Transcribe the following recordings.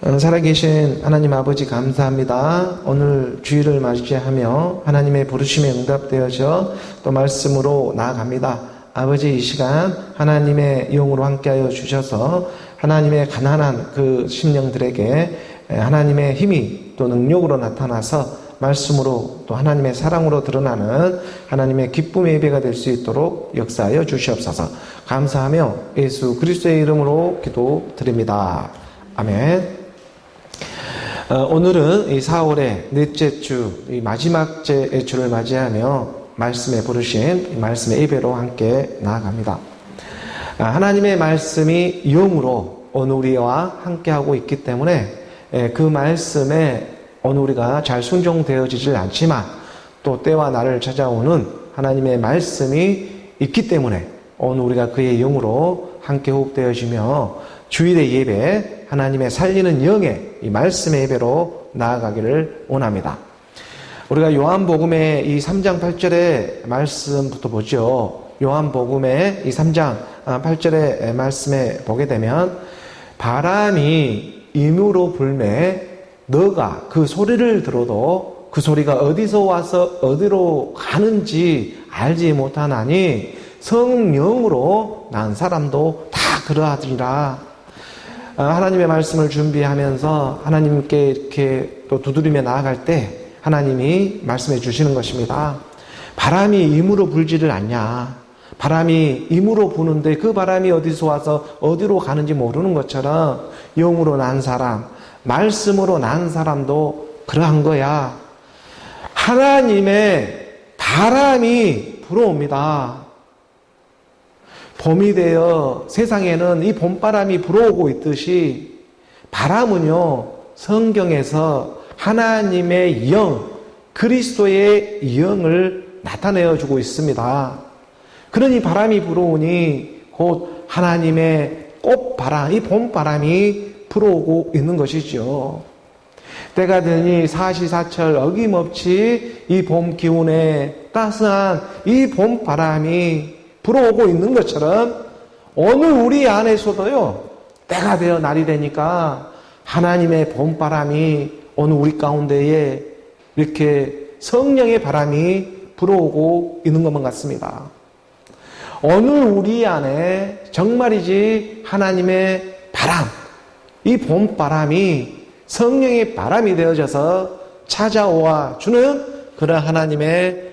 살아계신 하나님 아버지 감사합니다. 오늘 주일을 맞이하며 하나님의 부르심에 응답되어져 또 말씀으로 나아갑니다. 아버지, 이 시간 하나님의 영으로 함께하여 주셔서 하나님의 가난한 그 심령들에게 하나님의 힘이 또 능력으로 나타나서 말씀으로 또 하나님의 사랑으로 드러나는 하나님의 기쁨의 예배가 될 수 있도록 역사하여 주시옵소서. 감사하며 예수 그리스도의 이름으로 기도드립니다. 아멘. 오늘은 이 4월의 넷째 주, 이 마지막 주를 맞이하며 말씀에 부르신 말씀의 예배로 함께 나아갑니다. 하나님의 말씀이 영으로 오늘 우리와 함께하고 있기 때문에 그 말씀에 오늘 우리가 잘 순종되어지질 않지만 또 때와 날을 찾아오는 하나님의 말씀이 있기 때문에 오늘 우리가 그의 영으로 함께 호흡되어지며 주일의 예배, 하나님의 살리는 영의 이 말씀의 예배로 나아가기를 원합니다. 우리가 요한복음의 이 3장 8절의 말씀부터 보죠. 요한복음의 이 3장 8절의 말씀에 보게 되면 바람이 임으로 불매 너가 그 소리를 들어도 그 소리가 어디서 와서 어디로 가는지 알지 못하나니 성령으로 난 사람도 다 그러하리라. 하나님의 말씀을 준비하면서 하나님께 이렇게 또 두드리며 나아갈 때 하나님이 말씀해 주시는 것입니다. 바람이 임으로 불지를 않냐. 바람이 임으로 부는데 그 바람이 어디서 와서 어디로 가는지 모르는 것처럼 영으로 난 사람, 말씀으로 난 사람도 그러한 거야. 하나님의 바람이 불어옵니다. 봄이 되어 세상에는 이 봄바람이 불어오고 있듯이 바람은요, 성경에서 하나님의 영, 그리스도의 영을 나타내어 주고 있습니다. 그러니 바람이 불어오니 곧 하나님의 꽃바람, 이 봄바람이 불어오고 있는 것이죠. 때가 되니 사시사철 어김없이 이 봄 기운에 따스한 이 봄바람이 불어오고 있는 것처럼 오늘 우리 안에서도요, 때가 되어 날이 되니까 하나님의 봄바람이 오늘 우리 가운데에 이렇게 성령의 바람이 불어오고 있는 것만 같습니다. 오늘 우리 안에 정말이지 하나님의 바람, 이 봄바람이 성령의 바람이 되어져서 찾아와 주는 그런 하나님의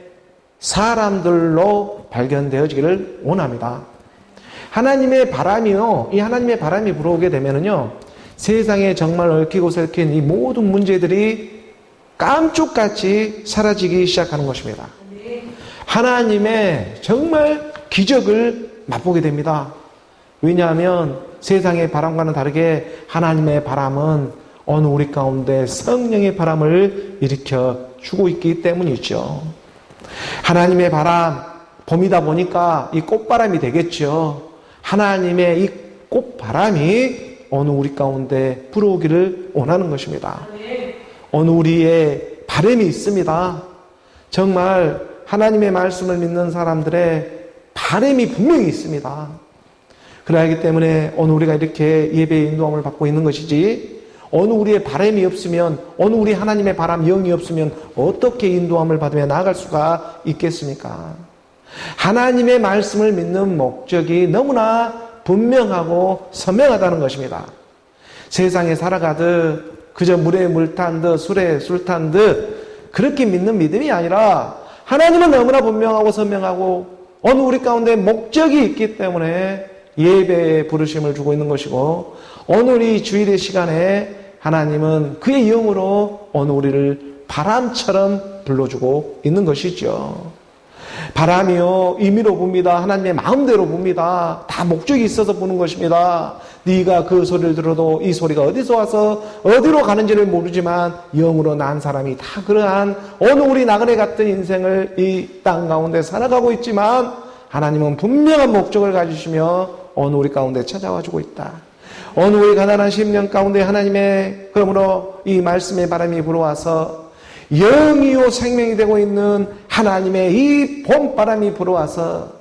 사람들로 발견되어지기를 원합니다. 하나님의 바람이요, 이 하나님의 바람이 불어오게 되면은요, 세상에 정말 얽히고 설킨 이 모든 문제들이 깜짝같이 사라지기 시작하는 것입니다. 하나님의 정말 기적을 맛보게 됩니다. 왜냐하면 세상의 바람과는 다르게 하나님의 바람은 오늘 우리 가운데 성령의 바람을 일으켜 주고 있기 때문이죠. 하나님의 바람, 봄이다 보니까 이 꽃바람이 되겠죠. 하나님의 이 꽃바람이 오늘 우리 가운데 불어오기를 원하는 것입니다. 오늘 우리의 바람이 있습니다. 정말 하나님의 말씀을 믿는 사람들의 바람이 분명히 있습니다. 그러기 때문에 오늘 우리가 이렇게 예배의 인도함을 받고 있는 것이지, 어느 우리의 바람이 없으면, 어느 우리 하나님의 바람 영이 없으면 어떻게 인도함을 받으며 나아갈 수가 있겠습니까? 하나님의 말씀을 믿는 목적이 너무나 분명하고 선명하다는 것입니다. 세상에 살아가듯 그저 물에 물 탄 듯 술에 술 탄 듯 그렇게 믿는 믿음이 아니라 하나님은 너무나 분명하고 선명하고 어느 우리 가운데 목적이 있기 때문에 예배의 부르심을 주고 있는 것이고, 오늘 이 주일의 시간에 하나님은 그의 영으로 오늘 우리를 바람처럼 불러주고 있는 것이죠. 바람이요, 임의로 붑니다. 하나님의 마음대로 붑니다. 다 목적이 있어서 부는 것입니다. 네가 그 소리를 들어도 이 소리가 어디서 와서 어디로 가는지를 모르지만 영으로 난 사람이 다 그러한 오늘 우리 나그네 같은 인생을 이 땅 가운데 살아가고 있지만 하나님은 분명한 목적을 가지시며 오늘 우리 가운데 찾아와 주고 있다. 오늘 우리 가난한 심령 가운데 하나님의 그러므로 이 말씀의 바람이 불어와서 영이요 생명이 되고 있는 하나님의 이 봄바람이 불어와서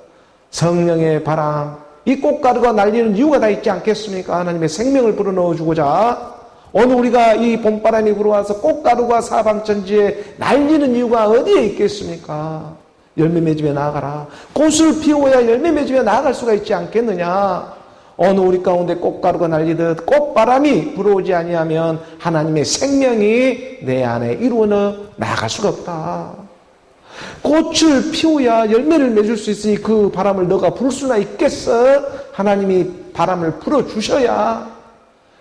성령의 바람, 이 꽃가루가 날리는 이유가 다 있지 않겠습니까? 하나님의 생명을 불어넣어주고자 오늘 우리가 이 봄바람이 불어와서 꽃가루가 사방천지에 날리는 이유가 어디에 있겠습니까? 열매 맺으며 나아가라. 꽃을 피워야 열매 맺으며 나아갈 수가 있지 않겠느냐? 어느 우리 가운데 꽃가루가 날리듯 꽃바람이 불어오지 아니하면 하나님의 생명이 내 안에 이루어 나아갈 수가 없다. 꽃을 피워야 열매를 맺을 수 있으니 그 바람을 너가 불 수나 있겠어? 하나님이 바람을 불어주셔야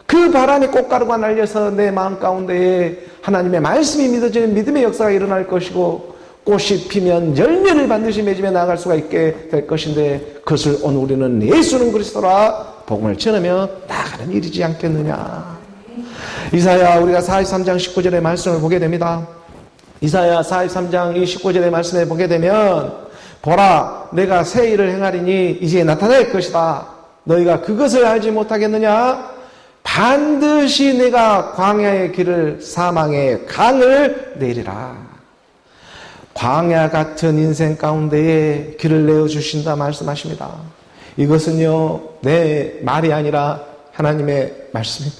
그 바람에 꽃가루가 날려서 내 마음 가운데에 하나님의 말씀이 믿어지는 믿음의 역사가 일어날 것이고 꽃이 피면 열매를 반드시 맺으며 나아갈 수가 있게 될 것인데 그것을 오늘 우리는 예수는 그리스도라 복음을 전하며 나아가는 일이지 않겠느냐. 이사야 우리가 43장 19절의 말씀을 보게 됩니다. 이사야 43장 19절의 말씀을 보게 되면 보라 내가 새 일을 행하리니 이제 나타날 것이다. 너희가 그것을 알지 못하겠느냐? 반드시 내가 광야의 길을 사망의 강을 내리라. 광야 같은 인생 가운데에 길을 내어주신다 말씀하십니다. 이것은요 내 말이 아니라 하나님의 말씀입니다.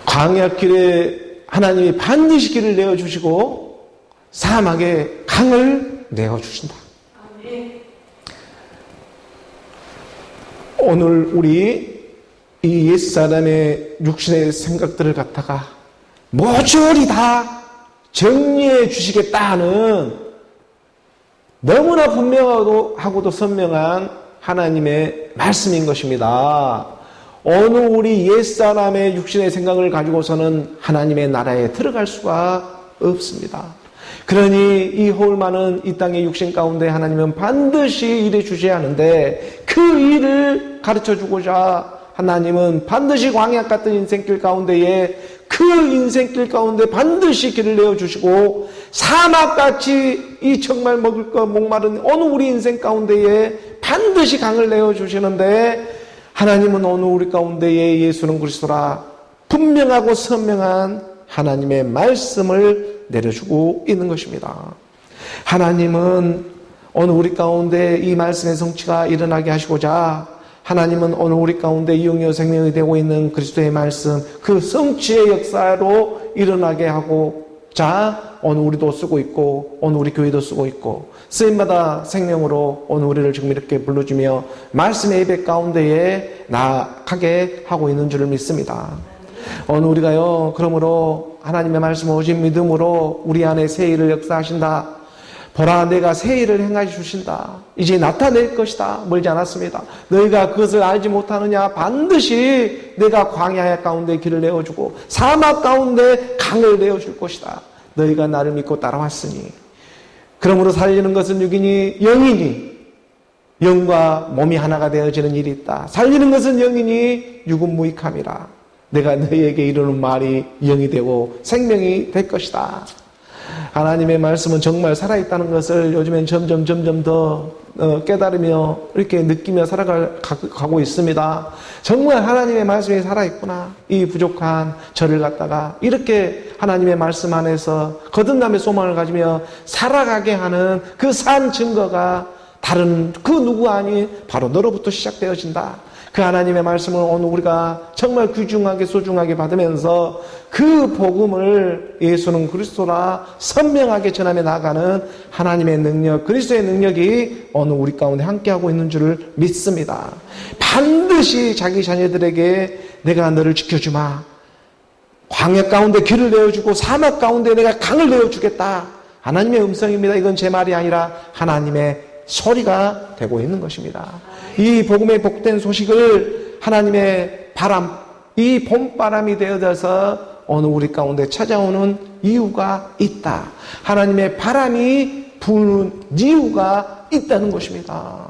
광야 길에 하나님이 반드시 길을 내어주시고 사막의 강을 내어주신다. 오늘 우리 이 옛사람의 육신의 생각들을 갖다가 모조리 다 정리해 주시겠다 하는 너무나 분명하고도 선명한 하나님의 말씀인 것입니다. 어느 우리 옛사람의 육신의 생각을 가지고서는 하나님의 나라에 들어갈 수가 없습니다. 그러니 이 허울 많은 이 땅의 육신 가운데 하나님은 반드시 일해 주셔야 하는데 그 일을 가르쳐주고자 하나님은 반드시 광야 같은 인생길 가운데에 그 인생길 가운데 반드시 길을 내어주시고 사막같이 이 정말 먹을 것 목마른 어느 우리 인생 가운데에 반드시 강을 내어주시는데 하나님은 어느 우리 가운데에 예수는 그리스도라 분명하고 선명한 하나님의 말씀을 내려주고 있는 것입니다. 하나님은 어느 우리 가운데 이 말씀의 성취가 일어나게 하시고자 하나님은 오늘 우리 가운데 영이요 생명이 되고 있는 그리스도의 말씀 그 성취의 역사로 일어나게 하고자 오늘 우리도 쓰고 있고 오늘 우리 교회도 쓰고 있고 쓰임마다 생명으로 오늘 우리를 지금 이렇게 불러주며 말씀의 예배 가운데에 나아가게 하고 있는 줄을 믿습니다. 오늘 우리가요 그러므로 하나님의 말씀 오신 믿음으로 우리 안에 새 일을 역사하신다. 보라 내가 새 일을 행하여 주신다. 이제 나타낼 것이다. 멀지 않았습니다. 너희가 그것을 알지 못하느냐? 반드시 내가 광야 가운데 길을 내어주고 사막 가운데 강을 내어줄 것이다. 너희가 나를 믿고 따라왔으니 그러므로 살리는 것은 육이니 영이니 영과 몸이 하나가 되어지는 일이 있다. 살리는 것은 영이니 육은 무익함이라. 내가 너희에게 이르는 말이 영이 되고 생명이 될 것이다. 하나님의 말씀은 정말 살아있다는 것을 요즘엔 점점 더 깨달으며 이렇게 느끼며 살아가고 있습니다. 정말 하나님의 말씀이 살아있구나. 이 부족한 저를 갖다가 이렇게 하나님의 말씀 안에서 거듭남의 소망을 가지며 살아가게 하는 그 산 증거가 다른 그 누구 아니 바로 너로부터 시작되어진다. 그 하나님의 말씀을 오늘 우리가 정말 귀중하게 소중하게 받으면서 그 복음을 예수는 그리스도라 선명하게 전하며 나아가는 하나님의 능력, 그리스도의 능력이 오늘 우리 가운데 함께하고 있는 줄을 믿습니다. 반드시 자기 자녀들에게 내가 너를 지켜주마. 광야 가운데 길을 내어주고 사막 가운데 내가 강을 내어주겠다. 하나님의 음성입니다. 이건 제 말이 아니라 하나님의 소리가 되고 있는 것입니다. 이 복음의 복된 소식을 하나님의 바람, 이 봄바람이 되어져서 어느 우리 가운데 찾아오는 이유가 있다. 하나님의 바람이 부는 이유가 있다는 것입니다.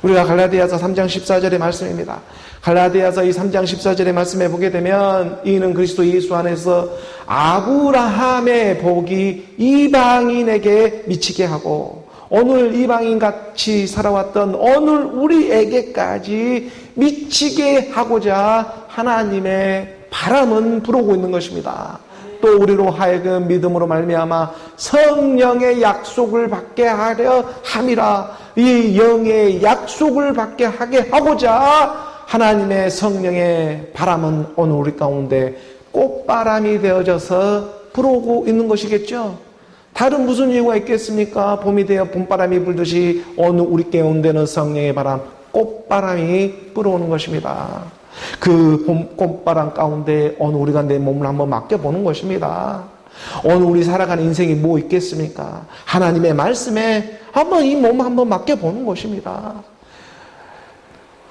우리가 갈라디아서 3장 14절의 말씀입니다. 갈라디아서 이 3장 14절의 말씀에 보게 되면 이는 그리스도 예수 안에서 아브라함의 복이 이방인에게 미치게 하고 오늘 이방인같이 살아왔던 오늘 우리에게까지 미치게 하고자 하나님의 바람은 불어오고 있는 것입니다. 또 우리로 하여금 믿음으로 말미암아 성령의 약속을 받게 하려 함이라. 이 영의 약속을 받게 하게 하고자 하나님의 성령의 바람은 오늘 우리 가운데 꽃바람이 되어져서 불어오고 있는 것이겠죠. 다른 무슨 이유가 있겠습니까? 봄이 되어 봄바람이 불듯이 오늘 우리 가운데는 성령의 바람, 꽃바람이 불어오는 것입니다. 그 꽃바람 가운데 오늘 우리가 내 몸을 한번 맡겨보는 것입니다. 오늘 우리 살아가는 인생이 뭐 있겠습니까? 하나님의 말씀에 한번 이 몸 한번 맡겨보는 것입니다.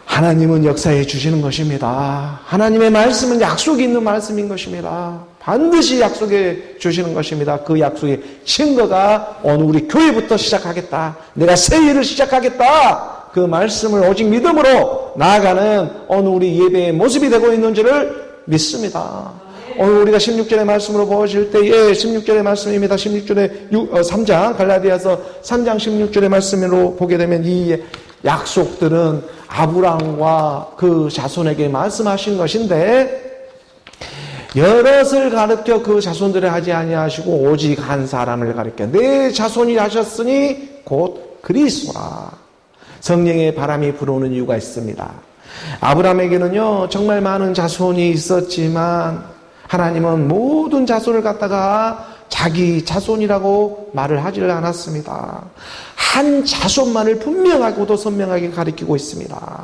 하나님은 역사해 주시는 것입니다. 하나님의 말씀은 약속이 있는 말씀인 것입니다. 반드시 약속해 주시는 것입니다. 그 약속의 증거가 오늘 우리 교회부터 시작하겠다. 내가 새 일을 시작하겠다. 그 말씀을 오직 믿음으로 나아가는 오늘 우리 예배의 모습이 되고 있는 줄을 믿습니다. 오늘 우리가 16절의 말씀으로 보실 때에 16절의 말씀입니다. 16절의 3장 갈라디아서 3장 16절의 말씀으로 보게 되면 이 약속들은 아브라함과 그 자손에게 말씀하신 것인데 여럿을 가르쳐 그 자손들을 하지 아니하시고 오직 한 사람을 가르쳐 내 자손이 하셨으니 곧 그리스도라. 성령의 바람이 불어오는 이유가 있습니다. 아브라함에게는요 정말 많은 자손이 있었지만 하나님은 모든 자손을 갖다가 자기 자손이라고 말을 하지를 않았습니다. 한 자손만을 분명하고도 선명하게 가리키고 있습니다.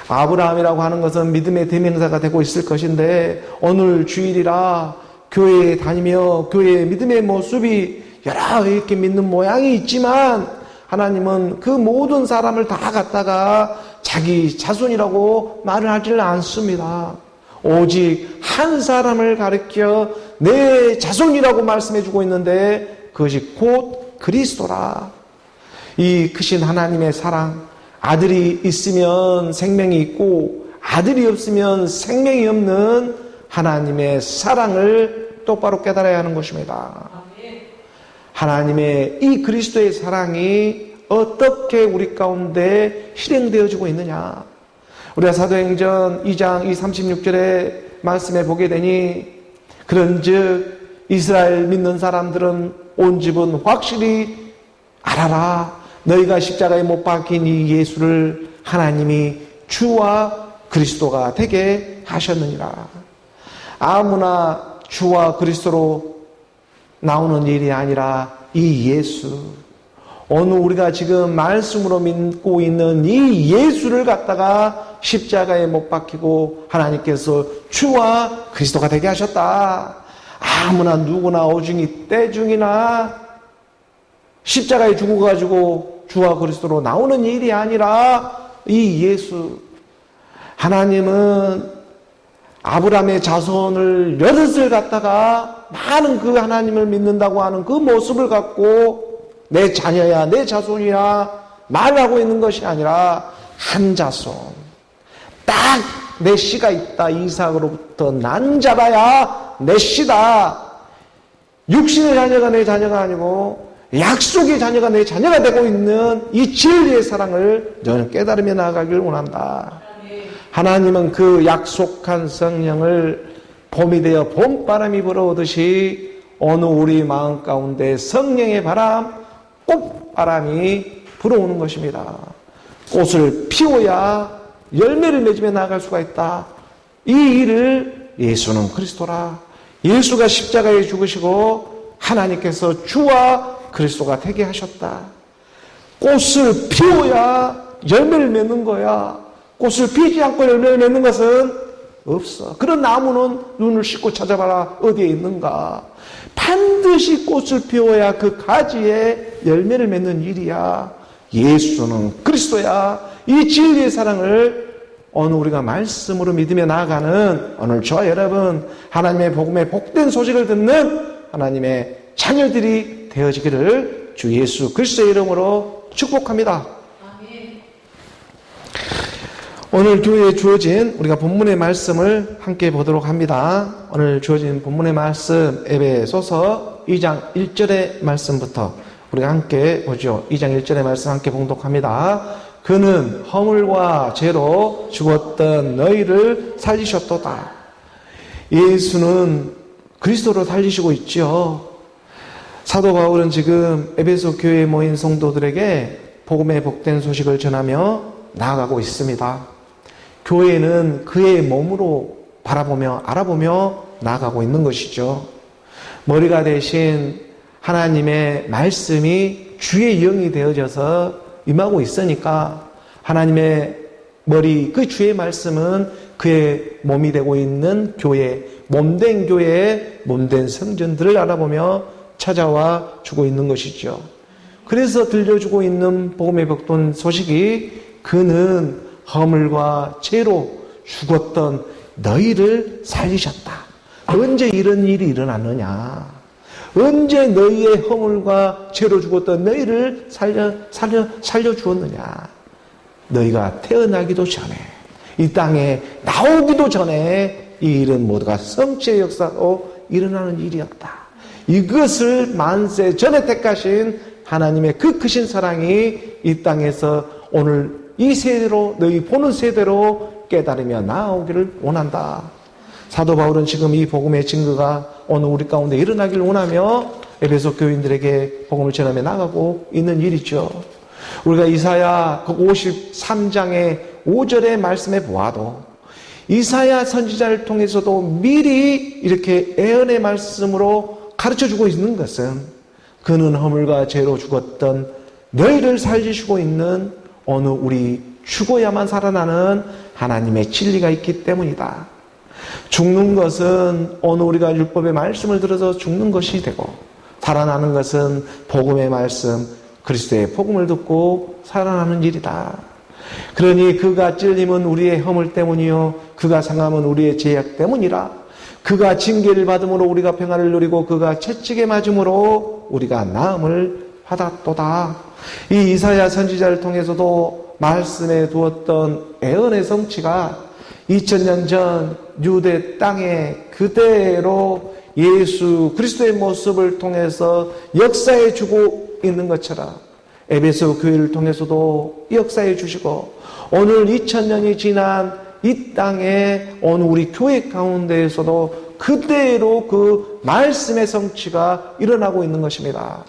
아브라함이라고 하는 것은 믿음의 대명사가 되고 있을 것인데 오늘 주일이라 교회에 다니며 교회의 믿음의 모습이 여러 이렇게 믿는 모양이 있지만 하나님은 그 모든 사람을 다 갖다가 자기 자손이라고 말을 하지를 않습니다. 오직 한 사람을 가리켜 내 자손이라고 말씀해주고 있는데 그것이 곧 그리스도라. 이 크신 하나님의 사랑, 아들이 있으면 생명이 있고 아들이 없으면 생명이 없는 하나님의 사랑을 똑바로 깨달아야 하는 것입니다. 하나님의 이 그리스도의 사랑이 어떻게 우리 가운데 실행되어지고 있느냐. 우리가 사도행전 2장 36절의 말씀에 보게 되니 그런즉 이스라엘 믿는 사람들은 온 집은 확실히 알아라. 너희가 십자가에 못 박힌 이 예수를 하나님이 주와 그리스도가 되게 하셨느니라. 아무나 주와 그리스도로 나오는 일이 아니라 이 예수, 오늘 우리가 지금 말씀으로 믿고 있는 이 예수를 갖다가 십자가에 못 박히고 하나님께서 주와 그리스도가 되게 하셨다. 아무나 누구나 오중이 때중이나 십자가에 죽어가지고 주와 그리스도로 나오는 일이 아니라 이 예수. 하나님은 아브라함의 자손을 여럿을 갖다가 많은 그 하나님을 믿는다고 하는 그 모습을 갖고 내 자녀야 내 자손이야 말하고 있는 것이 아니라 한 자손. 딱 내 씨가 있다. 이삭으로부터 난 자라야 내 씨다. 육신의 자녀가 내 자녀가 아니고 약속의 자녀가 내 자녀가 되고 있는 이 진리의 사랑을 너는 깨달으며 나아가길 원한다. 하나님은 그 약속한 성령을 봄이 되어 봄바람이 불어오듯이 오늘 우리 마음 가운데 성령의 바람, 꽃바람이 불어오는 것입니다. 꽃을 피워야 열매를 맺으며 나아갈 수가 있다. 이 일을 예수는 그리스도라. 예수가 십자가에 죽으시고 하나님께서 주와 그리스도가 되게 하셨다. 꽃을 피워야 열매를 맺는 거야. 꽃을 피지 않고 열매를 맺는 것은 없어. 그런 나무는 눈을 씻고 찾아봐라. 어디에 있는가. 반드시 꽃을 피워야 그 가지에 열매를 맺는 일이야. 예수는 그리스도야. 이 진리의 사랑을 오늘 우리가 말씀으로 믿으며 나아가는 오늘 저와 여러분 하나님의 복음의 복된 소식을 듣는 하나님의 자녀들이 되어지기를 주 예수 그리스도의 이름으로 축복합니다. 아멘. 오늘 교회에 주어진 우리가 본문의 말씀을 함께 보도록 합니다. 오늘 주어진 본문의 말씀 에베소서 2장 1절의 말씀부터 우리가 함께 보죠. 2장 1절의 말씀 함께 봉독합니다. 그는 허물과 죄로 죽었던 너희를 살리셨도다. 예수는 그리스도로 살리시고 있죠. 사도 바울은 지금 에베소 교회에 모인 성도들에게 복음의 복된 소식을 전하며 나아가고 있습니다. 교회는 그의 몸으로 바라보며 알아보며 나아가고 있는 것이죠. 머리가 대신 하나님의 말씀이 주의 영이 되어져서 임하고 있으니까 하나님의 머리, 그 주의 말씀은 그의 몸이 되고 있는 교회, 몸된 교회의 몸된 성전들을 알아보며 찾아와 주고 있는 것이죠. 그래서 들려주고 있는 복음의 벽돈 소식이 그는 허물과 죄로 죽었던 너희를 살리셨다. 언제 이런 일이 일어났느냐? 언제 너희의 허물과 죄로 죽었던 너희를 살려 주었느냐? 너희가 태어나기도 전에, 이 땅에 나오기도 전에 이 일은 모두가 성취의 역사로 일어나는 일이었다. 이것을 만세 전에 택하신 하나님의 그 크신 사랑이 이 땅에서 오늘 이 세대로, 너희 보는 세대로 깨달으며 나아오기를 원한다. 사도 바울은 지금 이 복음의 증거가 오늘 우리 가운데 일어나기를 원하며 에베소 교인들에게 복음을 전하며 나가고 있는 일이죠. 우리가 이사야 53장의 5절의 말씀에 보아도 이사야 선지자를 통해서도 미리 이렇게 예언의 말씀으로 가르쳐주고 있는 것은 그는 허물과 죄로 죽었던 너희를 살리시고 있는 어느 우리 죽어야만 살아나는 하나님의 진리가 있기 때문이다. 죽는 것은 어느 우리가 율법의 말씀을 들어서 죽는 것이 되고 살아나는 것은 복음의 말씀, 그리스도의 복음을 듣고 살아나는 일이다. 그러니 그가 찔림은 우리의 허물 때문이요 그가 상함은 우리의 죄악 때문이라. 그가 징계를 받음으로 우리가 평안을 누리고 그가 채찍에 맞음으로 우리가 나음을 받았도다. 이 이사야 선지자를 통해서도 말씀해 두었던 애언의 성취가 2000년 전 유대 땅에 그대로 예수 그리스도의 모습을 통해서 역사해 주고 있는 것처럼 에베소 교회를 통해서도 역사해 주시고 오늘 2000년이 지난 이 땅에 어느 우리 교회 가운데에서도 그대로 그 말씀의 성취가 일어나고 있는 것입니다.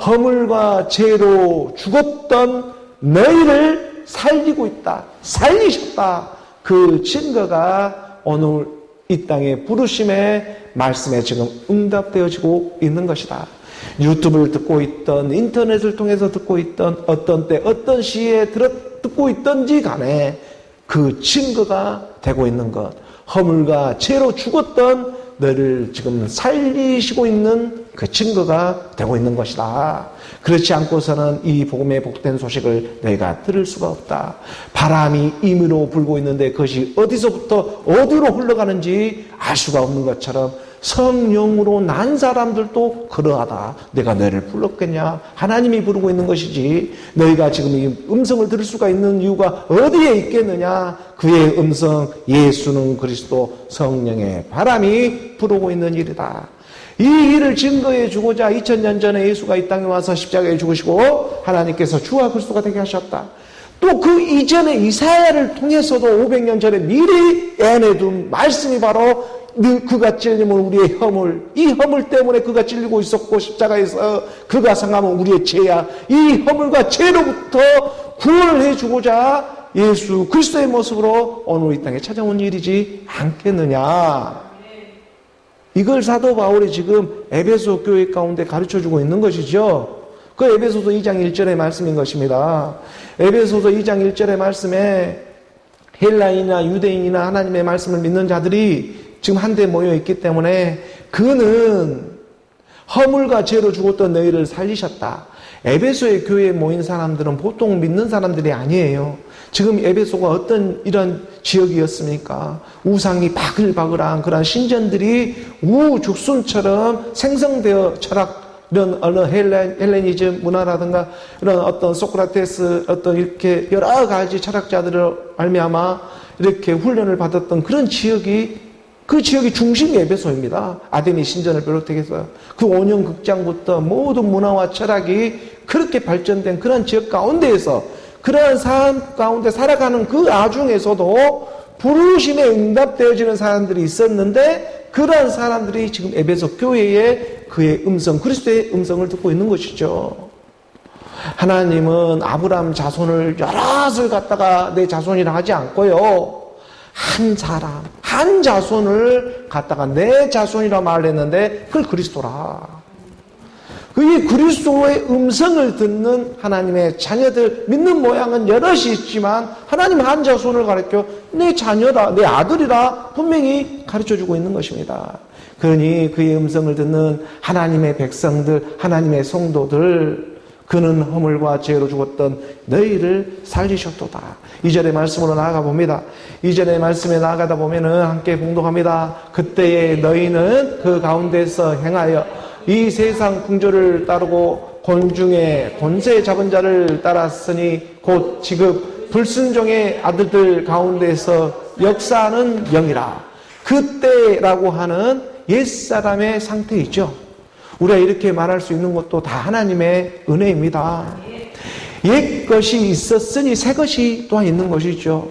허물과 죄로 죽었던 너희를 살리고 있다. 살리셨다. 그 증거가 오늘 이 땅의 부르심의 말씀에 지금 응답되어지고 있는 것이다. 유튜브를 듣고 있던 인터넷을 통해서 듣고 있던 어떤 때 어떤 시에 듣고 있던지 간에 그 증거가 되고 있는 것, 허물과 죄로 죽었던 너를 지금 살리시고 있는 그 증거가 되고 있는 것이다. 그렇지 않고서는 이 복음의 복된 소식을 너희가 들을 수가 없다. 바람이 임의로 불고 있는데 그것이 어디서부터 어디로 흘러가는지 알 수가 없는 것처럼 성령으로 난 사람들도 그러하다. 내가 너희를 불렀겠냐? 하나님이 부르고 있는 것이지. 너희가 지금 이 음성을 들을 수가 있는 이유가 어디에 있겠느냐? 그의 음성, 예수는 그리스도 성령의 바람이 부르고 있는 일이다. 이 일을 증거해 주고자 2000년 전에 예수가 이 땅에 와서 십자가에 죽으시고 하나님께서 주와 그리스도가 되게 하셨다. 또 그 이전에 이사야를 통해서도 500년 전에 미리 예언해 둔 말씀이 바로 그가 찔리면 우리의 허물, 이 허물 때문에 그가 찔리고 있었고 십자가에서 그가 상하면 우리의 죄야. 이 허물과 죄로부터 구원을 해주고자 예수 그리스도의 모습으로 오늘 이 땅에 찾아온 일이지 않겠느냐. 이걸 사도 바울이 지금 에베소 교회 가운데 가르쳐주고 있는 것이죠. 그 에베소서 2장 1절의 말씀인 것입니다. 에베소서 2장 1절의 말씀에 헬라인이나 유대인이나 하나님의 말씀을 믿는 자들이 지금 한데 모여 있기 때문에 그는 허물과 죄로 죽었던 너희를 살리셨다. 에베소의 교회에 모인 사람들은 보통 믿는 사람들이 아니에요. 지금 에베소가 어떤 이런 지역이었습니까? 우상이 바글바글한 그런 신전들이 우죽순처럼 생성되어 이런 어느 헬레니즘 문화라든가 이런 어떤 소크라테스 어떤 이렇게 여러 가지 철학자들을 말미암아 이렇게 훈련을 받았던 그런 지역이 그 지역이 중심이 에베소입니다. 아데미 신전을 비롯해서 그 온영 극장부터 모든 문화와 철학이 그렇게 발전된 그런 지역 가운데에서 그러한 삶 가운데 살아가는 그 아중에서도 부르심에 응답되어지는 사람들이 있었는데 그러한 사람들이 지금 에베소 교회에 그의 음성, 그리스도의 음성을 듣고 있는 것이죠. 하나님은 아브라함 자손을 여럿을 갖다가 내 자손이라 하지 않고요. 한 사람, 한 자손을 갖다가 내 자손이라 말했는데 그걸 그리스도라. 이 그리스도의 음성을 듣는 하나님의 자녀들, 믿는 모양은 여럿이 있지만 하나님 한 자손을 가르쳐 내 자녀다, 내 아들이라 분명히 가르쳐주고 있는 것입니다. 그러니 그의 음성을 듣는 하나님의 백성들, 하나님의 성도들, 그는 허물과 죄로 죽었던 너희를 살리셨도다. 2절의 말씀으로 나아가 봅니다. 2절의 말씀에 나아가다 보면은 함께 공독합니다. 그때에 너희는 그 가운데서 행하여 이 세상 풍조를 따르고 곤중에 권세 잡은 자를 따랐으니 곧 지금 불순종의 아들들 가운데서 역사하는 영이라. 그때라고 하는 옛사람의 상태이죠. 우리가 이렇게 말할 수 있는 것도 다 하나님의 은혜입니다. 옛 것이 있었으니 새 것이 또한 있는 것이죠.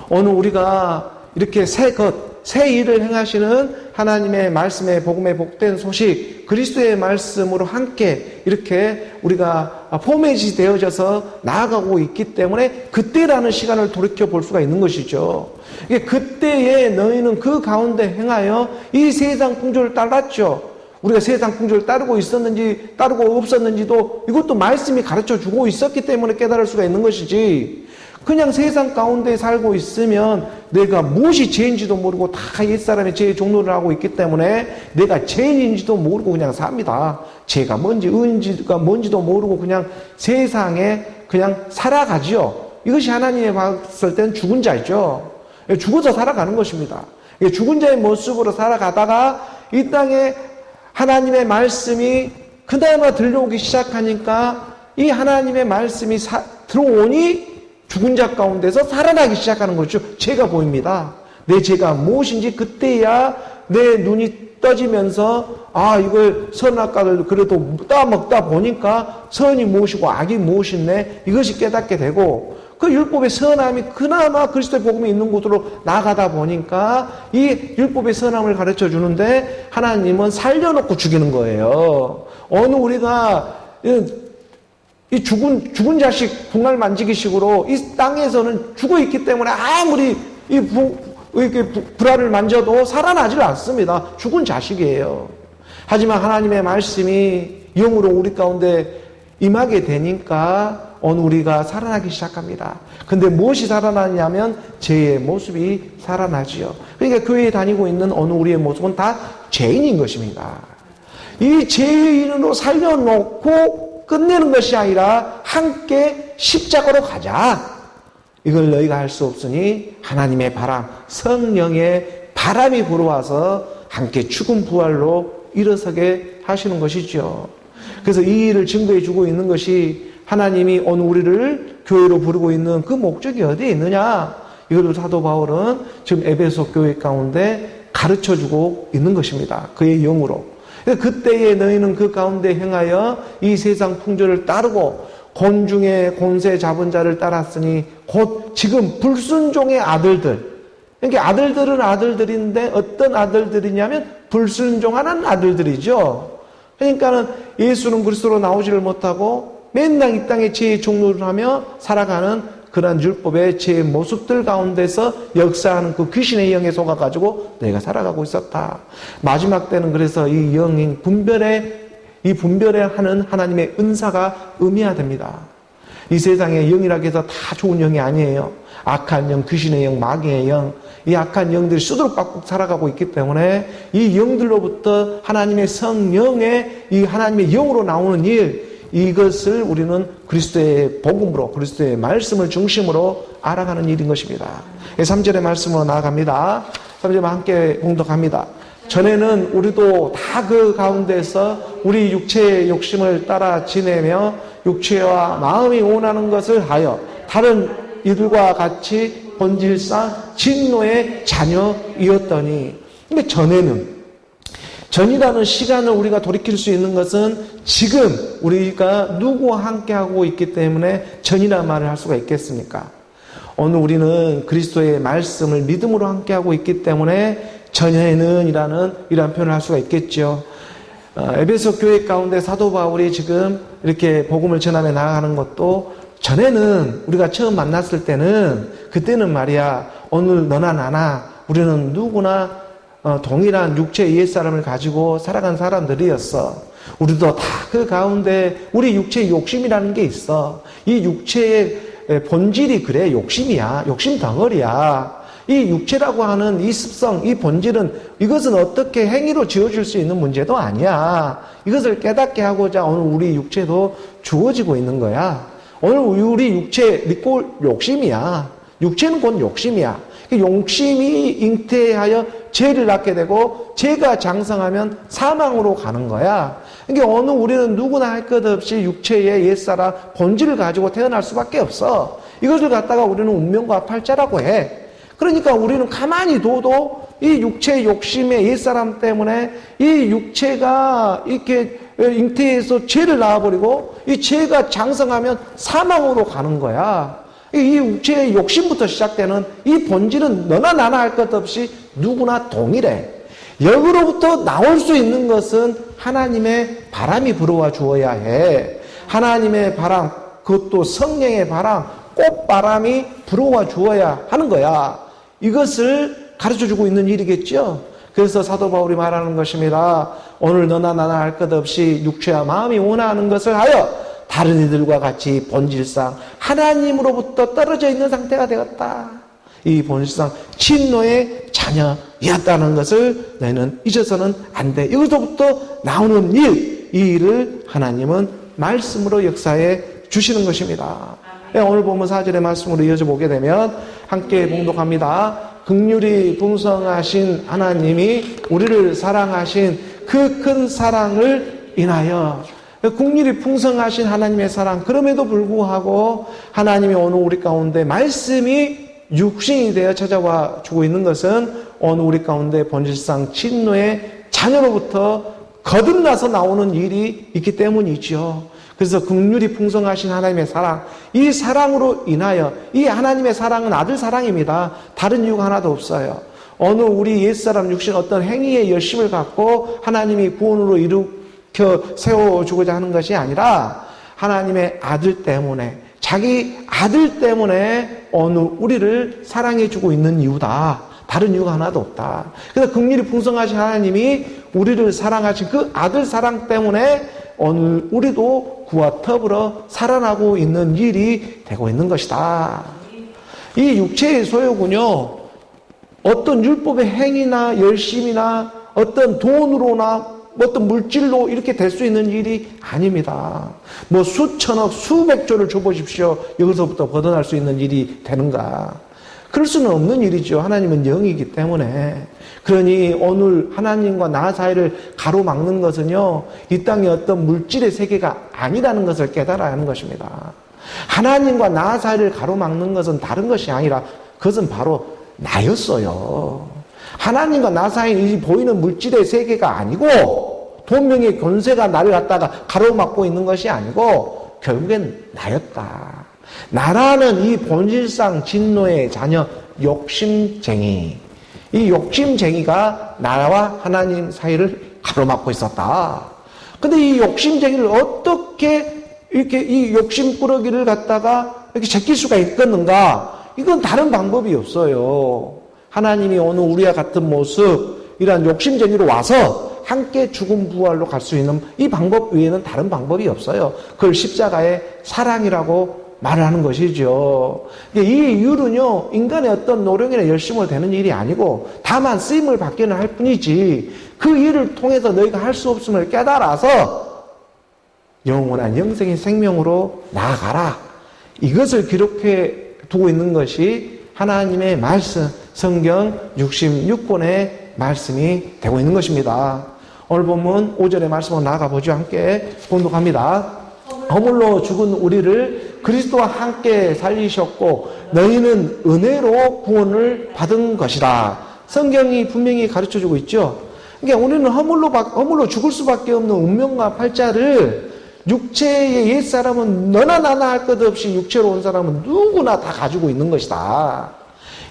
오늘 우리가 이렇게 새 일을 행하시는 하나님의 말씀의 복음의 복된 소식, 그리스도의 말씀으로 함께 이렇게 우리가 포맷이 되어져서 나아가고 있기 때문에 그때라는 시간을 돌이켜 볼 수가 있는 것이죠. 그때에 너희는 그 가운데 행하여 이 세상 풍조를 따랐죠. 우리가 세상 풍조를 따르고 있었는지 따르고 없었는지도 이것도 말씀이 가르쳐 주고 있었기 때문에 깨달을 수가 있는 것이지, 그냥 세상 가운데 살고 있으면 내가 무엇이 죄인지도 모르고 다 옛사람의 죄의 종로를 하고 있기 때문에 내가 죄인인지도 모르고 그냥 삽니다. 죄가 뭔지 은지가 뭔지도 모르고 그냥 세상에 그냥 살아가지요. 이것이 하나님이 봤을 때는 죽은 자죠. 죽어서 살아가는 것입니다. 죽은 자의 모습으로 살아가다가 이 땅에 하나님의 말씀이 그나마 들려오기 시작하니까 이 하나님의 말씀이 들어오니 죽은 자 가운데서 살아나기 시작하는 거죠. 죄가 보입니다. 내 죄가 무엇인지 그때야 내 눈이 떠지면서 이걸 선악과를 그래도 따먹다 보니까 선이 무엇이고 악이 무엇이네 이것이 깨닫게 되고, 그 율법의 선함이 그나마 그리스도의 복음이 있는 곳으로 나가다 보니까 이 율법의 선함을 가르쳐 주는데 하나님은 살려놓고 죽이는 거예요. 어느 우리가 이 죽은 자식 분할 만지기식으로 이 땅에서는 죽어 있기 때문에 아무리 이렇게 불알을 만져도 살아나질 않습니다. 죽은 자식이에요. 하지만 하나님의 말씀이 영으로 우리 가운데 임하게 되니까 어느 우리가 살아나기 시작합니다. 근데 무엇이 살아나냐면 죄의 모습이 살아나지요. 그러니까 교회에 다니고 있는 어느 우리의 모습은 다 죄인인 것입니다. 이 죄인으로 살려놓고 끝내는 것이 아니라 함께 십자가로 가자. 이걸 너희가 할 수 없으니 하나님의 바람, 성령의 바람이 불어와서 함께 죽음 부활로 일어서게 하시는 것이죠. 그래서 이 일을 증거해 주고 있는 것이 하나님이 오늘 우리를 교회로 부르고 있는 그 목적이 어디에 있느냐, 이것을 사도 바울은 지금 에베소 교회 가운데 가르쳐 주고 있는 것입니다. 그의 영으로. 그때에 너희는 그 가운데 행하여 이 세상 풍조를 따르고 곤중에 곤세 잡은 자를 따랐으니 곧 지금 불순종의 아들들. 그러니까 아들들은 아들들인데 어떤 아들들이냐면 불순종하는 아들들이죠. 그러니까는 예수는 그리스도로 나오지를 못하고 맨날 이 땅에 죄의 종로를 하며 살아가는 그러한 율법의 죄의 모습들 가운데서 역사하는 그 귀신의 영에 속아가지고 내가 살아가고 있었다. 마지막 때는 그래서 이 영인 분별에 하는 하나님의 은사가 의미화됩니다. 이 세상에 영이라고 해서 다 좋은 영이 아니에요. 악한 영, 귀신의 영, 마귀의 영, 이 악한 영들이 수두룩박국 살아가고 있기 때문에 이 영들로부터 하나님의 성령의 이 하나님의 영으로 나오는 일, 이것을 우리는 그리스도의 복음으로, 그리스도의 말씀을 중심으로 알아가는 일인 것입니다. 3절의 말씀으로 나아갑니다. 3절 함께 공독합니다. 전에는 우리도 다 그 가운데서 우리 육체의 욕심을 따라 지내며 육체와 마음이 원하는 것을 하여 다른 이들과 같이 본질상 진노의 자녀이었더니, 근데 전이라는 시간을 우리가 돌이킬 수 있는 것은 지금 우리가 누구와 함께하고 있기 때문에 전이라는 말을 할 수가 있겠습니까? 오늘 우리는 그리스도의 말씀을 믿음으로 함께하고 있기 때문에 전에는 이라는 표현을 할 수가 있겠죠. 에베소 교회 가운데 사도 바울이 지금 이렇게 복음을 전하며 나아가는 것도 전에는 우리가 처음 만났을 때는 그때는 말이야, 오늘 너나 나나 우리는 누구나 동일한 육체의 옛사람을 가지고 살아간 사람들이었어. 우리도 다 그 가운데 우리 육체의 욕심이라는 게 있어. 이 육체의 본질이 그래, 욕심이야. 욕심 덩어리야. 이 육체라고 하는 이 습성, 이 본질은 이것은 어떻게 행위로 지어줄 수 있는 문제도 아니야. 이것을 깨닫게 하고자 오늘 우리 육체도 주어지고 있는 거야. 오늘 우리 육체 믿고 욕심이야. 육체는 곧 욕심이야. 욕심이 잉태하여 죄를 낳게 되고 죄가 장성하면 사망으로 가는 거야. 그러니까 어느 우리는 누구나 할 것 없이 육체의 옛사람 본질을 가지고 태어날 수밖에 없어. 이것을 갖다가 우리는 운명과 팔자라고 해. 그러니까 우리는 가만히 둬도 이 육체의 욕심의 옛사람 때문에 이 육체가 이렇게 잉태해서 죄를 낳아버리고 이 죄가 장성하면 사망으로 가는 거야. 이 육체의 욕심부터 시작되는 이 본질은 너나 나나 할 것 없이 누구나 동일해. 여기로부터 나올 수 있는 것은 하나님의 바람이 불어와 주어야 해. 하나님의 바람, 그것도 성령의 바람, 꽃바람이 불어와 주어야 하는 거야. 이것을 가르쳐주고 있는 일이겠죠. 그래서 사도 바울이 말하는 것입니다. 오늘 너나 나나 할 것 없이 육체와 마음이 원하는 것을 하여 다른 이들과 같이 본질상 하나님으로부터 떨어져 있는 상태가 되었다. 이 본질상 진노의 자녀였다는 것을 너희는 잊어서는 안 돼. 여기서부터 나오는 일, 이 일을 하나님은 말씀으로 역사해 주시는 것입니다. 오늘 보면 4절의 말씀으로 이어져 보게 되면 함께 봉독합니다. 긍휼이 풍성하신 하나님이 우리를 사랑하신 그 큰 사랑을 인하여, 긍휼이 풍성하신 하나님의 사랑, 그럼에도 불구하고 하나님이 오늘 우리 가운데 말씀이 육신이 되어 찾아와 주고 있는 것은 오늘 우리 가운데 본질상 진노의 자녀로부터 거듭나서 나오는 일이 있기 때문이죠. 그래서 긍휼이 풍성하신 하나님의 사랑, 이 사랑으로 인하여, 이 하나님의 사랑은 아들 사랑입니다. 다른 이유가 하나도 없어요. 어느 우리 옛사람 육신 어떤 행위의 열심을 갖고 하나님이 구원으로 일으켜 세워주고자 하는 것이 아니라 하나님의 아들 때문에, 자기 아들 때문에 어느 우리를 사랑해주고 있는 이유다. 다른 이유가 하나도 없다. 그래서 긍휼이 풍성하신 하나님이 우리를 사랑하신 그 아들 사랑 때문에 오늘 우리도 그와 더불어 살아나고 있는 일이 되고 있는 것이다. 이 육체의 소욕은요, 어떤 율법의 행위나 열심이나 어떤 돈으로나 어떤 물질로 이렇게 될 수 있는 일이 아닙니다. 뭐 수천억, 수백조를 줘보십시오. 여기서부터 벗어날 수 있는 일이 되는가? 그럴 수는 없는 일이죠. 하나님은 영이기 때문에. 그러니 오늘 하나님과 나 사이를 가로막는 것은요, 이 땅의 어떤 물질의 세계가 아니라는 것을 깨달아야 하는 것입니다. 하나님과 나 사이를 가로막는 것은 다른 것이 아니라 그것은 바로 나였어요. 하나님과 나 사이에 보이는 물질의 세계가 아니고 돈명의 권세가 나를 갖다가 가로막고 있는 것이 아니고 결국엔 나였다. 나라는 이 본질상 진노의 자녀, 욕심쟁이. 이 욕심쟁이가 나와 하나님 사이를 가로막고 있었다. 근데 이 욕심쟁이를 어떻게 이렇게 이 욕심꾸러기를 갖다가 이렇게 제낄 수가 있겠는가? 이건 다른 방법이 없어요. 하나님이 오늘 우리와 같은 모습, 이러한 욕심쟁이로 와서 함께 죽음 부활로 갈 수 있는 이 방법 외에는 다른 방법이 없어요. 그걸 십자가의 사랑이라고 말을 하는 것이죠. 이 이유는요, 인간의 어떤 노력이나 열심으로 되는 일이 아니고 다만 쓰임을 받기는 할 뿐이지, 그 일을 통해서 너희가 할 수 없음을 깨달아서 영원한 영생의 생명으로 나아가라. 이것을 기록해 두고 있는 것이 하나님의 말씀, 성경 66권의 말씀이 되고 있는 것입니다. 오늘 본문 5절의 말씀으로 나아가 보죠. 함께 봉독합니다. 허물로 죽은 우리를 그리스도와 함께 살리셨고 너희는 은혜로 구원을 받은 것이다. 성경이 분명히 가르쳐주고 있죠. 그러니까 우리는 허물로 죽을 수밖에 없는 운명과 팔자를, 육체의 옛사람은 너나 나나 할 것 없이 육체로 온 사람은 누구나 다 가지고 있는 것이다.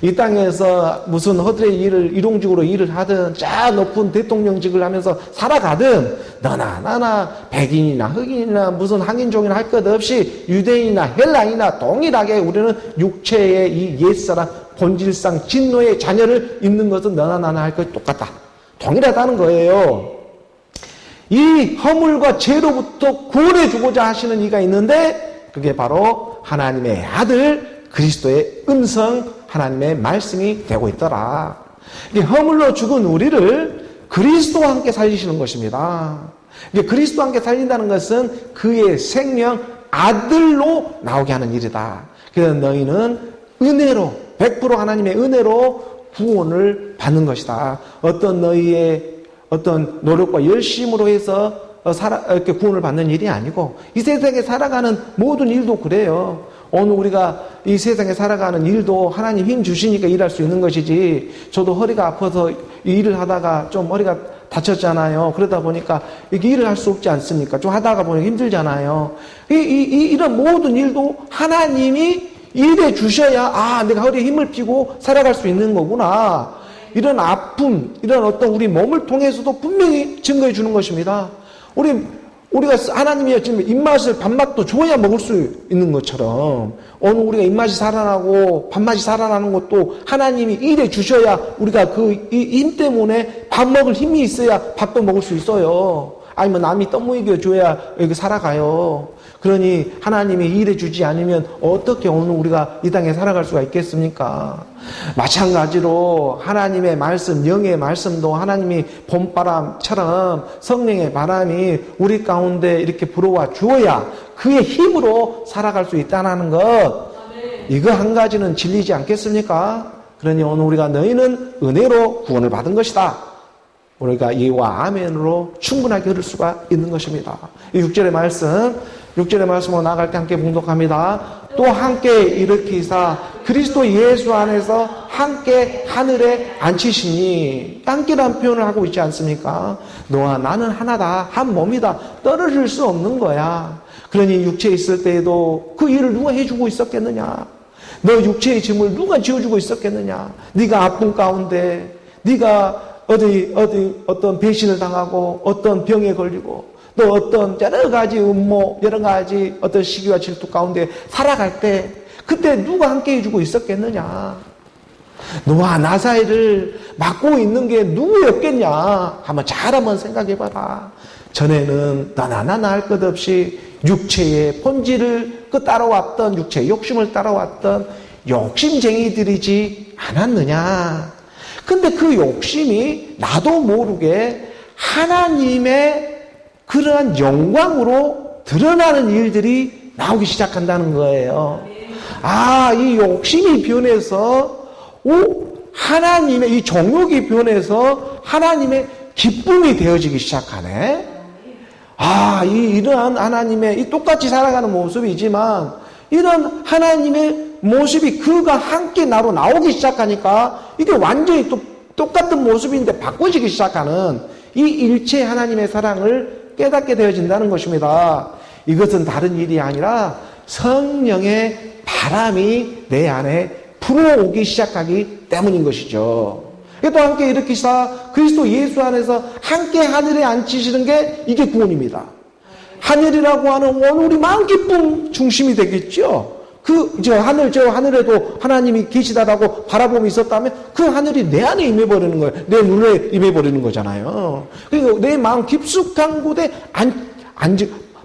이 땅에서 무슨 허드렛 일을 일용직으로 일을 하든 쫙 높은 대통령직을 하면서 살아가든 너나 나나 백인이나 흑인이나 무슨 한인종이나 할 것 없이 유대인이나 헬라인이나 동일하게 우리는 육체의 이 옛사람 본질상 진노의 자녀를 입는 것은 너나 나나 할 것 똑같다. 동일하다는 거예요. 이 허물과 죄로부터 구원해 주고자 하시는 이가 있는데 그게 바로 하나님의 아들 그리스도의 음성 하나님의 말씀이 되고 있더라. 이게 허물로 죽은 우리를 그리스도와 함께 살리시는 것입니다. 이게 그리스도와 함께 살린다는 것은 그의 생명 아들로 나오게 하는 일이다. 그래서 너희는 은혜로 100% 하나님의 은혜로 구원을 받는 것이다. 어떤 너희의 어떤 노력과 열심으로 해서 이렇게 구원을 받는 일이 아니고 이 세상에 살아가는 모든 일도 그래요. 오늘 우리가 이 세상에 살아가는 일도 하나님 힘 주시니까 일할 수 있는 것이지 저도 허리가 아파서 일을 하다가 좀 허리가 다쳤잖아요. 그러다 보니까 이렇게 일을 할 수 없지 않습니까? 좀 하다가 보니까 힘들잖아요. 이런 모든 일도 하나님이 일해 주셔야 내가 허리에 힘을 펴고 살아갈 수 있는 거구나. 이런 아픔, 이런 어떤 우리 몸을 통해서도 분명히 증거해 주는 것입니다. 우리가 하나님이 지금 입맛을 밥맛도 줘야 먹을 수 있는 것처럼 오늘 우리가 입맛이 살아나고 밥맛이 살아나는 것도 하나님이 일해 주셔야 우리가 그 힘 때문에 밥 먹을 힘이 있어야 밥도 먹을 수 있어요. 아니면 남이 떡 먹여 줘야 여기 살아가요. 그러니 하나님이 일해 주지 않으면 어떻게 오늘 우리가 이 땅에 살아갈 수가 있겠습니까? 마찬가지로 하나님의 말씀, 영의 말씀도 하나님이 봄바람처럼 성령의 바람이 우리 가운데 이렇게 불어와 주어야 그의 힘으로 살아갈 수 있다는 것. 이거 한 가지는 진리지 않겠습니까? 그러니 오늘 우리가 너희는 은혜로 구원을 받은 것이다. 우리가 예와 아멘으로 충분하게 들을 수가 있는 것입니다. 이 6절의 말씀으로 나갈 때 함께 봉독합니다. 또 함께 일으키사 그리스도 예수 안에서 함께 하늘에 앉히시니 함께라는 표현을 하고 있지 않습니까? 너와 나는 하나다, 한 몸이다, 떨어질 수 없는 거야. 그러니 육체에 있을 때에도 그 일을 누가 해주고 있었겠느냐? 너 육체의 짐을 누가 지어주고 있었겠느냐? 네가 아픔 가운데 네가 어떤 배신을 당하고 어떤 병에 걸리고 또 어떤 여러 가지 음모, 여러 가지 어떤 시기와 질투 가운데 살아갈 때 그때 누가 함께 해주고 있었겠느냐? 너와 나 사이를 막고 있는 게 누구였겠냐? 한번 생각해봐라. 전에는 나나 할 것 없이 육체의 본질을 따라왔던 육체의 욕심을 따라왔던 욕심쟁이들이지 않았느냐? 근데 그 욕심이 나도 모르게 하나님의 그러한 영광으로 드러나는 일들이 나오기 시작한다는 거예요. 이 욕심이 변해서 하나님의 이 정욕이 변해서 하나님의 기쁨이 되어지기 시작하네. 이러한 하나님의 이 똑같이 살아가는 모습이지만 이런 하나님의 모습이 그가 함께 나로 나오기 시작하니까 이게 완전히 또 똑같은 모습인데 바꿔지기 시작하는 이 일체 하나님의 사랑을 깨닫게 되어진다는 것입니다. 이것은 다른 일이 아니라 성령의 바람이 내 안에 불어오기 시작하기 때문인 것이죠. 또 함께 일으키사 그리스도 예수 안에서 함께 하늘에 앉히시는 게 이게 구원입니다. 하늘이라고 하는 오늘 우리 마음 기쁨 중심이 되겠죠. 하늘에도 하나님이 계시다라고 바라봄이 있었다면 그 하늘이 내 안에 임해버리는 거예요. 내 눈에 임해버리는 거잖아요. 그리고 내 마음 깊숙한 곳에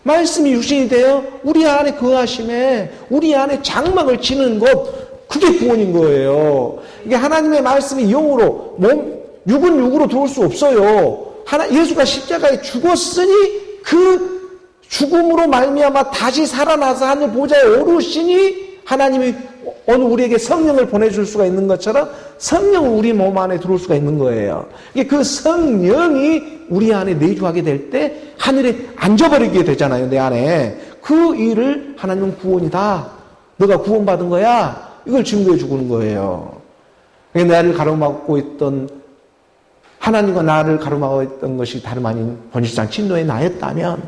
말씀이 육신이 되어 우리 안에 거하심에 우리 안에 장막을 치는 것, 그게 구원인 거예요. 이게 하나님의 말씀이 영으로, 육은 육으로 들어올 수 없어요. 예수가 십자가에 죽었으니 그 죽음으로 말미암아 다시 살아나서 하늘 보좌에 오르시니 하나님이 오늘 우리에게 성령을 보내줄 수가 있는 것처럼 성령은 우리 몸 안에 들어올 수가 있는 거예요. 그 성령이 우리 안에 내주하게 될 때 하늘에 앉아버리게 되잖아요. 내 안에. 그 일을 하나님은 구원이다. 너가 구원받은 거야. 이걸 증거해 주는 거예요. 나를 가로막고 있던 하나님과 나를 가로막고 있던 것이 다름 아닌 본질상 진노의 나였다면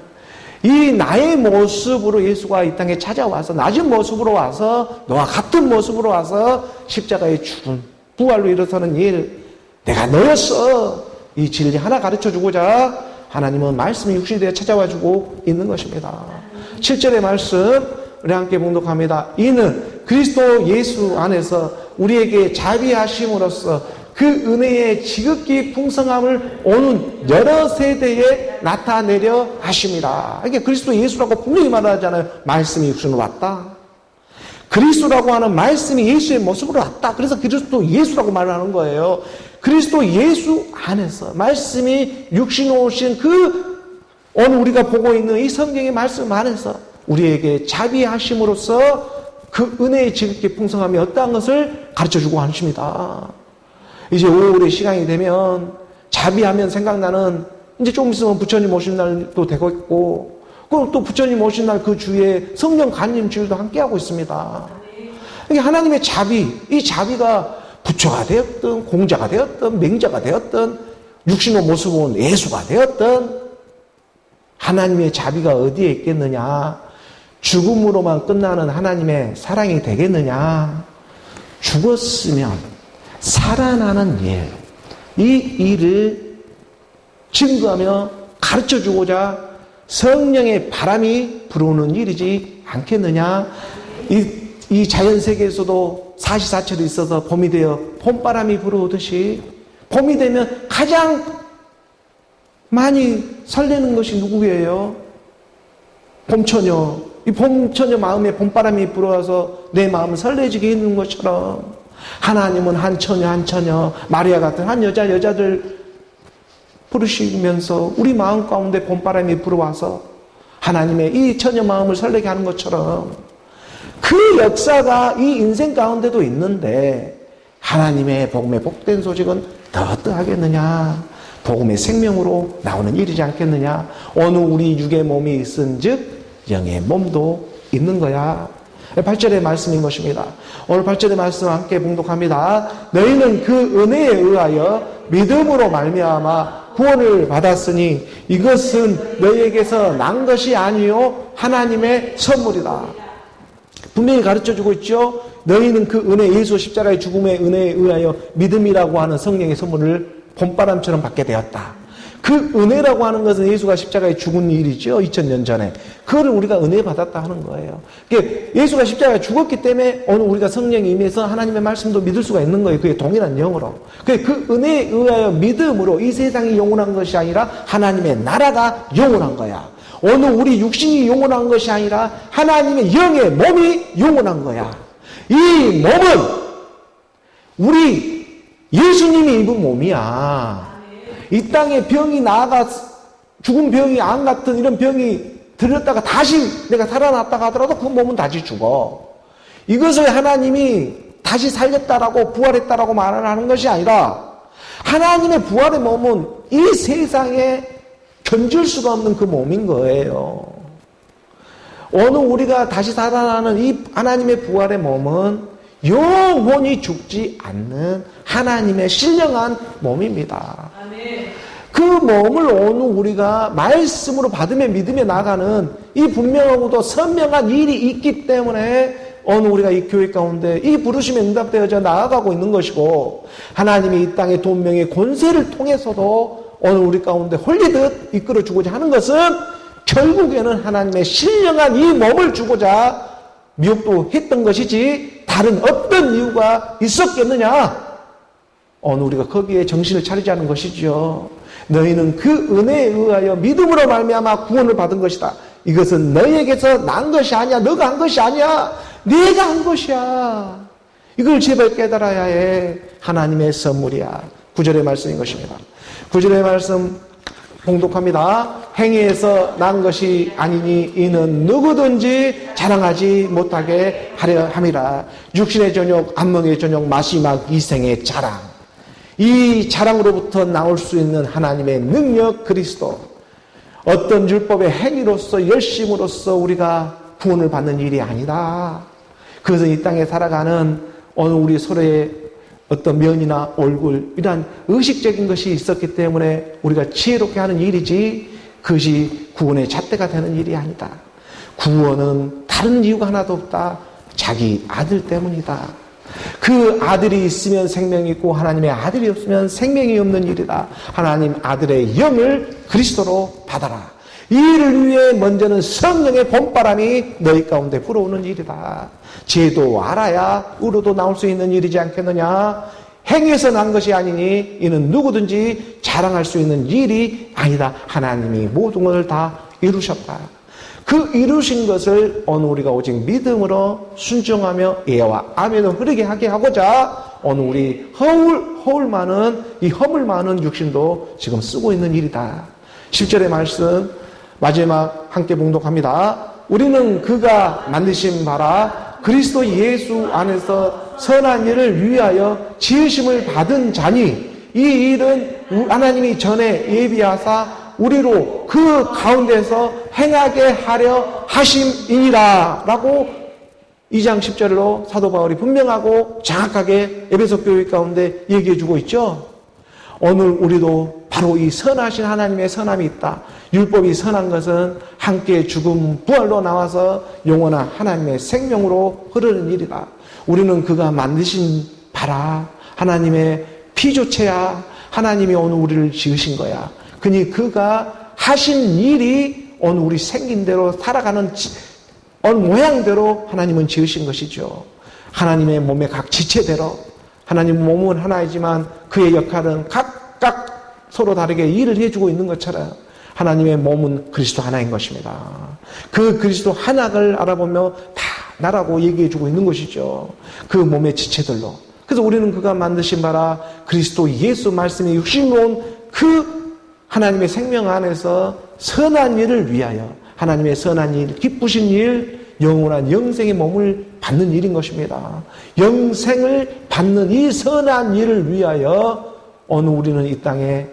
이 나의 모습으로 예수가 이 땅에 찾아와서 낮은 모습으로 와서 너와 같은 모습으로 와서 십자가의 죽음, 부활로 일어서는 일, 내가 너였어. 이 진리 하나 가르쳐주고자 하나님은 말씀이 육신이 되어 찾아와주고 있는 것입니다. 7절의 말씀 우리 함께 봉독합니다. 이는 그리스도 예수 안에서 우리에게 자비하심으로써 그 은혜의 지극히 풍성함을 오는 여러 세대에 나타내려 하심이라. 이게 그리스도 예수라고 분명히 말하잖아요. 말씀이 육신으로 왔다. 그리스도라고 하는 말씀이 예수의 모습으로 왔다. 그래서 그리스도 예수라고 말하는 거예요. 그리스도 예수 안에서 말씀이 육신으로 오신 오늘 우리가 보고 있는 이 성경의 말씀 안에서 우리에게 자비하심으로써 그 은혜의 지극히 풍성함이 어떠한 것을 가르쳐주고 하십니다. 이제 5월의 시간이 되면 자비하면 생각나는, 이제 조금 있으면 부처님 오신 날도 되고 있고, 그럼 또 부처님 오신 날 그 주에 성령 간임 주일도 함께하고 있습니다. 이게 하나님의 자비, 이 자비가 부처가 되었든 공자가 되었든 맹자가 되었든 육신의 모습 온 예수가 되었든 하나님의 자비가 어디에 있겠느냐? 죽음으로만 끝나는 하나님의 사랑이 되겠느냐? 죽었으면 살아나는 일, 이 일을 증거하며 가르쳐주고자 성령의 바람이 불어오는 일이지 않겠느냐? 이 자연세계에서도 사시사철이 있어서 봄이 되어 봄바람이 불어오듯이 봄이 되면 가장 많이 설레는 것이 누구예요? 봄처녀. 이 봄처녀 마음에 봄바람이 불어와서 내 마음을 설레지게 해주는 것처럼 하나님은 한 처녀 마리아 같은 한 여자들 부르시면서 우리 마음 가운데 봄바람이 불어와서 하나님의 이 처녀 마음을 설레게 하는 것처럼 그 역사가 이 인생 가운데도 있는데 하나님의 복음의 복된 소식은 더 어떠하겠느냐? 복음의 생명으로 나오는 일이지 않겠느냐? 어느 우리 육의 몸이 있은즉 영의 몸도 있는 거야. 8절의 말씀인 것입니다. 오늘 8절의 말씀 함께 봉독합니다. 너희는 그 은혜에 의하여 믿음으로 말미암아 구원을 받았으니 이것은 너희에게서 난 것이 아니요 하나님의 선물이다. 분명히 가르쳐주고 있죠. 너희는 그 은혜, 예수 십자가의 죽음의 은혜에 의하여 믿음이라고 하는 성령의 선물을 봄바람처럼 받게 되었다. 그 은혜라고 하는 것은 예수가 십자가에 죽은 일이죠. 2000년 전에. 그거를 우리가 은혜 받았다 하는 거예요. 예수가 십자가에 죽었기 때문에 오늘 우리가 성령이 임해서 하나님의 말씀도 믿을 수가 있는 거예요. 그게 동일한 영으로. 그 은혜에 의하여 믿음으로 이 세상이 영원한 것이 아니라 하나님의 나라가 영원한 거야. 어느 우리 육신이 영원한 것이 아니라 하나님의 영의 몸이 영원한 거야. 이 몸은 우리 예수님이 입은 몸이야. 이 땅에 병이 나아가 죽은 병이 암 같은 이런 병이 들렸다가 다시 내가 살아났다가 하더라도 그 몸은 다시 죽어. 이것을 하나님이 다시 살렸다라고 부활했다라고 말을 하는 것이 아니라 하나님의 부활의 몸은 이 세상에 견줄 수가 없는 그 몸인 거예요. 오늘 우리가 다시 살아나는 이 하나님의 부활의 몸은 영원히 죽지 않는 하나님의 신령한 몸입니다. 그 몸을 오늘 우리가 말씀으로 받으며 믿으며 나가는 이 분명하고도 선명한 일이 있기 때문에 오늘 우리가 이 교회 가운데 이 부르심에 응답되어져 나아가고 있는 것이고 하나님이 이 땅의 돈명의 권세를 통해서도 오늘 우리 가운데 홀리듯 이끌어주고자 하는 것은 결국에는 하나님의 신령한 이 몸을 주고자 미혹도 했던 것이지 다른 어떤 이유가 있었겠느냐? 오늘 우리가 거기에 정신을 차리지 않은 것이죠. 너희는 그 은혜에 의하여 믿음으로 말미암아 구원을 받은 것이다. 이것은 너희에게서 난 것이 아니야. 너가 한 것이 아니야. 네가 한 것이야. 이걸 제발 깨달아야 해. 하나님의 선물이야. 9절의 말씀인 것입니다. 9절의 말씀 봉독합니다. 행위에서 난 것이 아니니 이는 누구든지 자랑하지 못하게 하려 함이라. 육신의 전욕, 안목의 전욕, 마지막 이생의 자랑. 이 자랑으로부터 나올 수 있는 하나님의 능력 그리스도. 어떤 율법의 행위로서 열심으로서 우리가 구원을 받는 일이 아니다. 그것은 이 땅에 살아가는 어느 우리 서로의 어떤 면이나 얼굴 이러한 의식적인 것이 있었기 때문에 우리가 지혜롭게 하는 일이지 그것이 구원의 잣대가 되는 일이 아니다. 구원은 다른 이유가 하나도 없다. 자기 아들 때문이다. 그 아들이 있으면 생명이 있고 하나님의 아들이 없으면 생명이 없는 일이다. 하나님 아들의 영을 그리스도로 받아라. 이 일을 위해 먼저는 성령의 봄바람이 너희 가운데 불어오는 일이다. 죄도 알아야 의로도 나올 수 있는 일이지 않겠느냐. 행위에서 난 것이 아니니 이는 누구든지 자랑할 수 있는 일이 아니다. 하나님이 모든 것을 다 이루셨다. 그 이루신 것을 오늘 우리가 오직 믿음으로 순종하며 예와 아멘을 흐르게 하게 하고자 오늘 우리 허울 많은 이 허물 많은 육신도 지금 쓰고 있는 일이다. 10절의 말씀 마지막 함께 봉독합니다. 우리는 그가 만드신 바라 그리스도 예수 안에서 선한 일을 위하여 지으심을 받은 자니 이 일은 하나님이 전에 예비하사 우리로 그 가운데서 행하게 하려 하심이니라 라고 2장 10절로 사도 바울이 분명하고 정확하게 에베소 교회 가운데 얘기해 주고 있죠. 오늘 우리도 바로 이 선하신 하나님의 선함이 있다. 율법이 선한 것은 함께 죽음 부활로 나와서 영원한 하나님의 생명으로 흐르는 일이다. 우리는 그가 만드신 바라 하나님의 피조체야. 하나님이 오늘 우리를 지으신 거야. 그니 그가 하신 일이 오늘 우리 생긴 대로 살아가는 어느 모양대로 하나님은 지으신 것이죠. 하나님의 몸의 각 지체대로 하나님 몸은 하나이지만 그의 역할은 각각 서로 다르게 일을 해주고 있는 것처럼 하나님의 몸은 그리스도 하나인 것입니다. 그 그리스도 하나를 알아보며 다 나라고 얘기해주고 있는 것이죠. 그 몸의 지체들로. 그래서 우리는 그가 만드신 바라 그리스도 예수 말씀이 육신으로 온 그 하나님의 생명 안에서 선한 일을 위하여 하나님의 선한 일, 기쁘신 일, 영원한 영생의 몸을 받는 일인 것입니다. 영생을 받는 이 선한 일을 위하여 오늘 우리는 이 땅에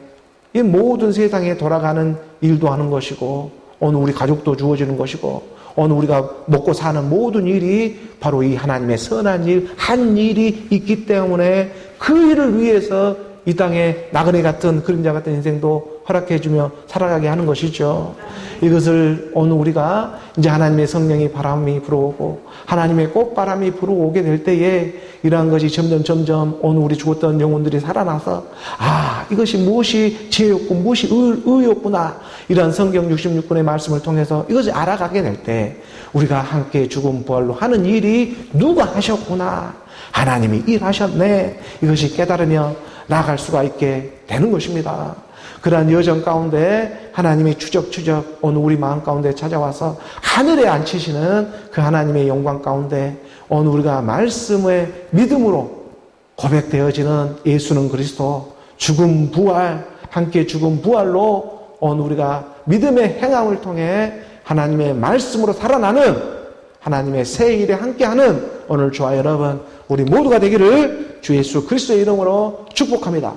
이 모든 세상에 돌아가는 일도 하는 것이고 오늘 우리 가족도 주어지는 것이고 오늘 우리가 먹고 사는 모든 일이 바로 이 하나님의 선한 일, 한 일이 있기 때문에 그 일을 위해서 이 땅에 나그네 같은 그림자 같은 인생도 허락해주며 살아가게 하는 것이죠. 이것을 오늘 우리가 이제 하나님의 성령이 바람이 불어오고 하나님의 꽃바람이 불어오게 될 때에 이러한 것이 점점 오늘 우리 죽었던 영혼들이 살아나서 이것이 무엇이 죄였고 무엇이 의였구나 이러한 성경 66권의 말씀을 통해서 이것을 알아가게 될 때 우리가 함께 죽음 부활로 하는 일이 누가 하셨구나 하나님이 일하셨네 이것이 깨달으며 나아갈 수가 있게 되는 것입니다. 그러한 여정 가운데 하나님이 추적추적 오늘 우리 마음 가운데 찾아와서 하늘에 앉히시는 그 하나님의 영광 가운데 오늘 우리가 말씀의 믿음으로 고백되어지는 예수는 그리스도 죽음 부활 함께 죽음 부활로 오늘 우리가 믿음의 행함을 통해 하나님의 말씀으로 살아나는 하나님의 새 일에 함께하는 오늘 저와 여러분 우리 모두가 되기를 주 예수 그리스도의 이름으로 축복합니다.